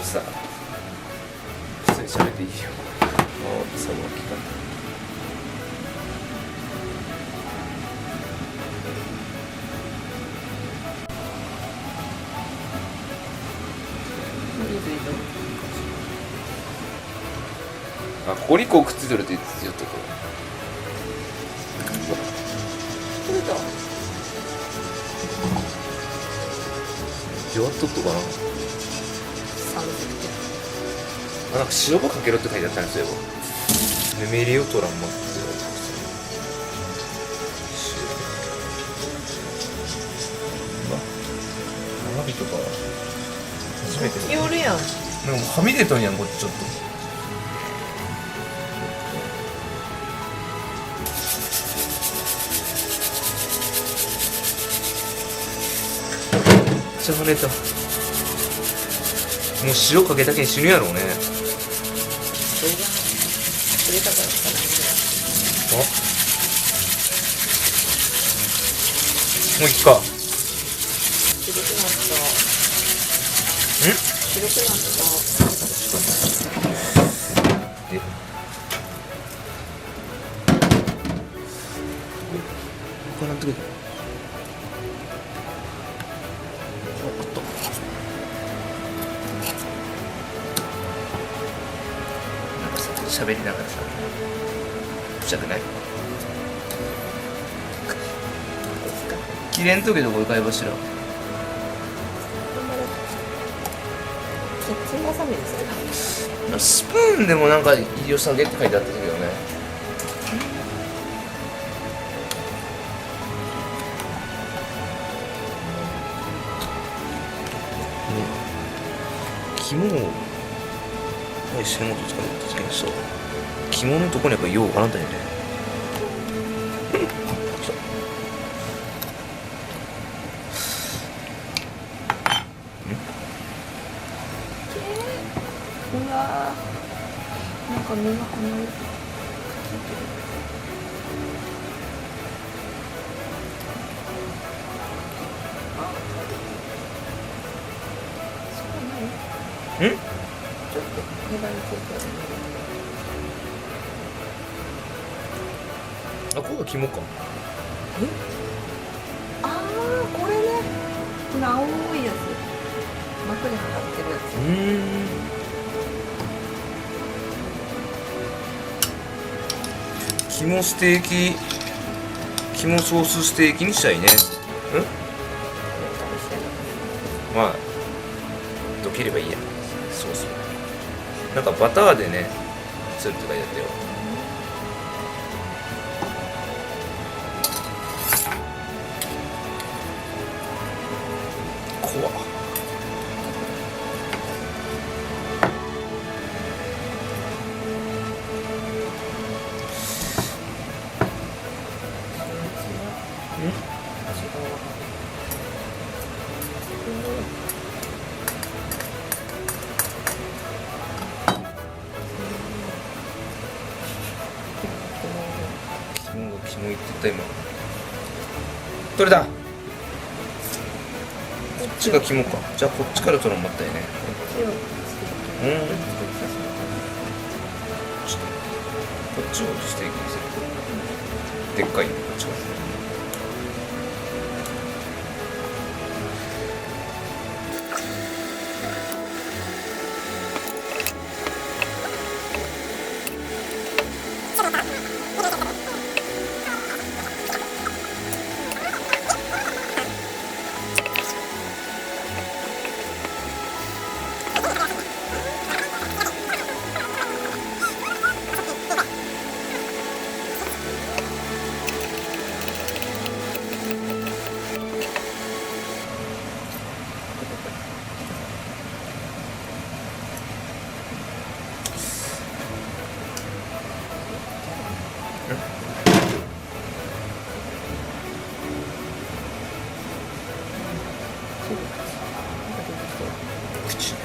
さ、普通に喋っていいよ。あ、サボ聞かん。あ、ここにこうくっついてるって言ってた。取れた。弱っとっとかな。あ、なんか塩ばかけろって書いてあったんですよ。ヌメリオトランマって言われてますね。うわ、長火とか初めて。夜やん。なんかもうはみ出とんやん、こっちちょっと。めっちゃ跳ねた。もう塩かけたけん死ぬやろうね。動画取れたからかあ、もういっか。白くなった。白くなった。え、これなんとけ。喋りながらさ、うちゃくない？切れんとけどこれ貝柱。キッチンバサミですよ。スプーンでもなんか良さげって書いてあったけどね。肝を背のと使ってたけどさ、肝のとこにやっぱよう絡んだよね。うわー、なんか目が離れてん？ちょっと粘りついてる。あ、これが肝か。ああ、これね。この青いやつ。膜に貼ってるやつ。肝ステーキ、肝ソースステーキにしたいね。まあどければいいや。そうそう。なんかバターでね、するって書いてあったよ。怖っ。肝いって言った今。取れた。こっちが肝か。じゃあこっちから取るのもったいね。こっちをステーキにする。でっかいね、こっちが。口こ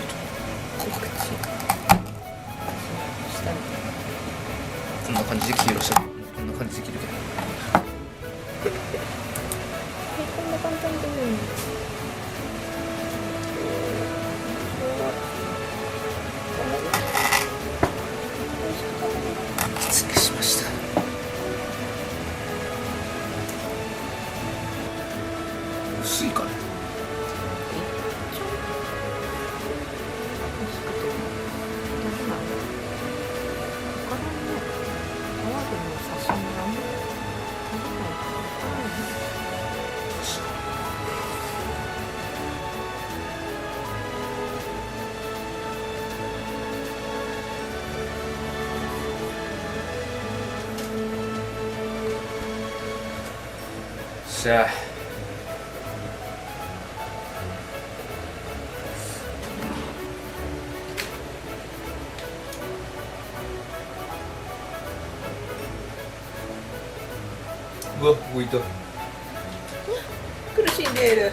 んな感じで黄色してる。こんな感じで切るけど。こんな簡単でいいの。薄いかね。薄くてもどうなんだろう。他のね、アワビの刺身はあんまり食べないからわからないね。しゃあ。うわ、動いた。苦しんでいる。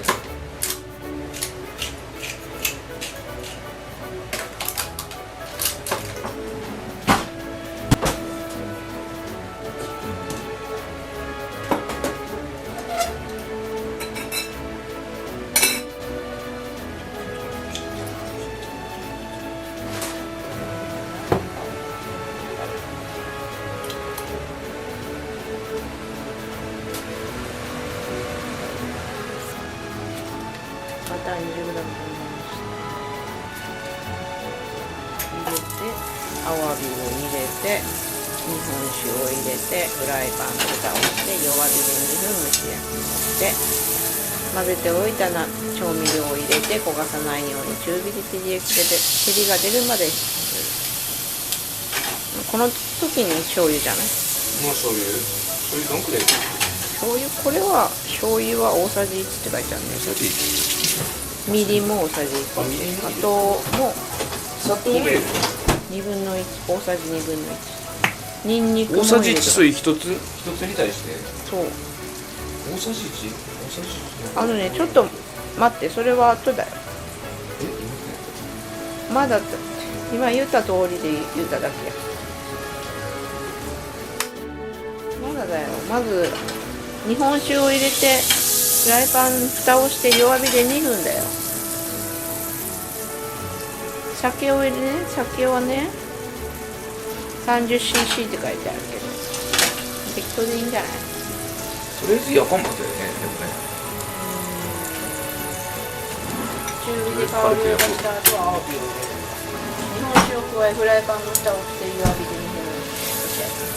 バター 20g 入れて、アワビを入れて、日本酒を入れて、フライパン蓋をして弱火で2分蒸し焼きして混ぜておいた調味料を入れて焦がさないように中火で照りが出るまで。この時に醤油じゃない？もう醤油どんくらい？醤油、これは醤油は大さじ1って書いてあるね。大さじみりんも大さじ1、あみりん砂糖も砂糖も入れる。2分の1、大さじ2分の1。にんにくも大さじ1入れる。そういう一つに対してそう。大さじ 1？ 大さじ 1？ あのね、ちょっと待って、それは後だよ。まだ今言った通りで言っただけや。まだだよ。まず日本酒を入れてフライパン蓋をして弱火で2分だよ。酒を入れね、酒はね 30cc って書いてあるけど適当でいいんじゃない？とりあえずやかんまだよね。でもね中火で香りがした後はアワビを入れる。日本酒を加えフライパンの蓋をして弱火で2分蒸し焼き。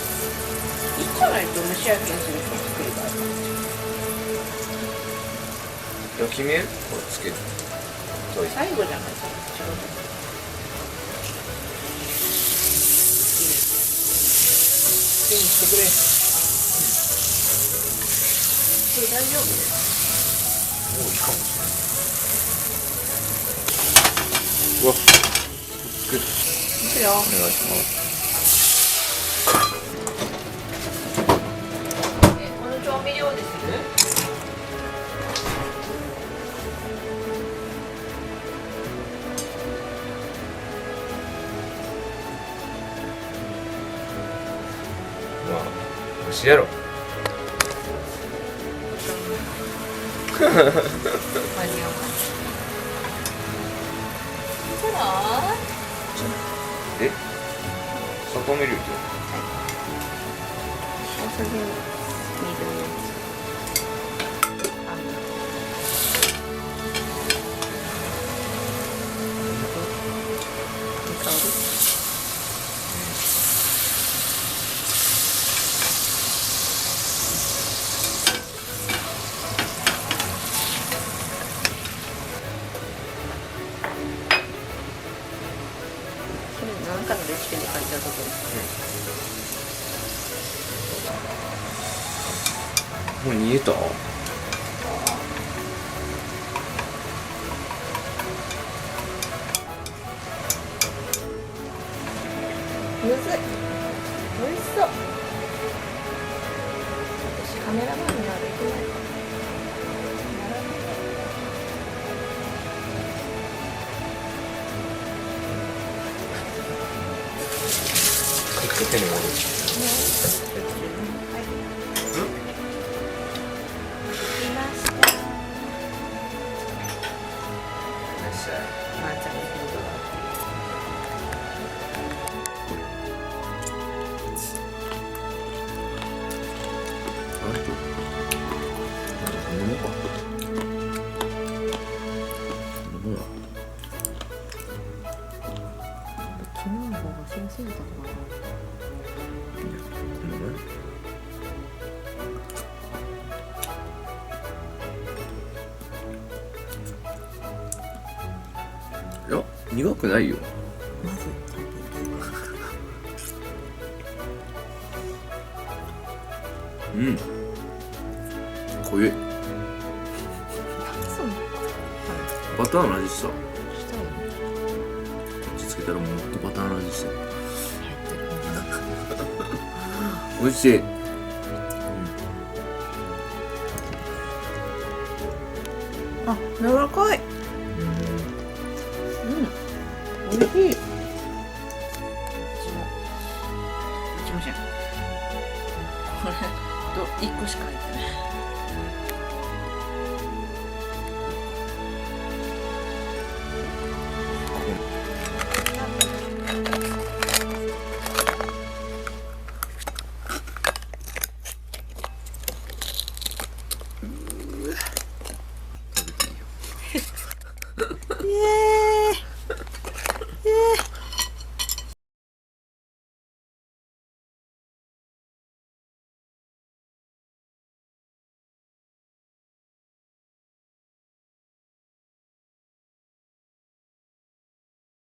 いいんじゃないと蒸し焼きにする人作りがある。焼き目をつけといて。最後じゃない？仕事。手にしてくれ。これ大丈夫？もういいかもしれない。うわ、つける。いくよ。お願いします。この調味料でする？まあ、虫やろ。間に合わない。ほら。え？砂糖入れると？大さじ2分の1。いい香り？何かのレシピに書いてあったともう煮えた？むずい。美味しそう。私カメラマンにはできないから。かけてみよう。飲もうか。いや苦くないよ。まずうん濃い。そうバターの味した。こしたよねっちつけたらもっとバターの味してる。入ってる美味しい。あ、柔らかい。美味しい。うちもじゃん。これと1個しか入ってない。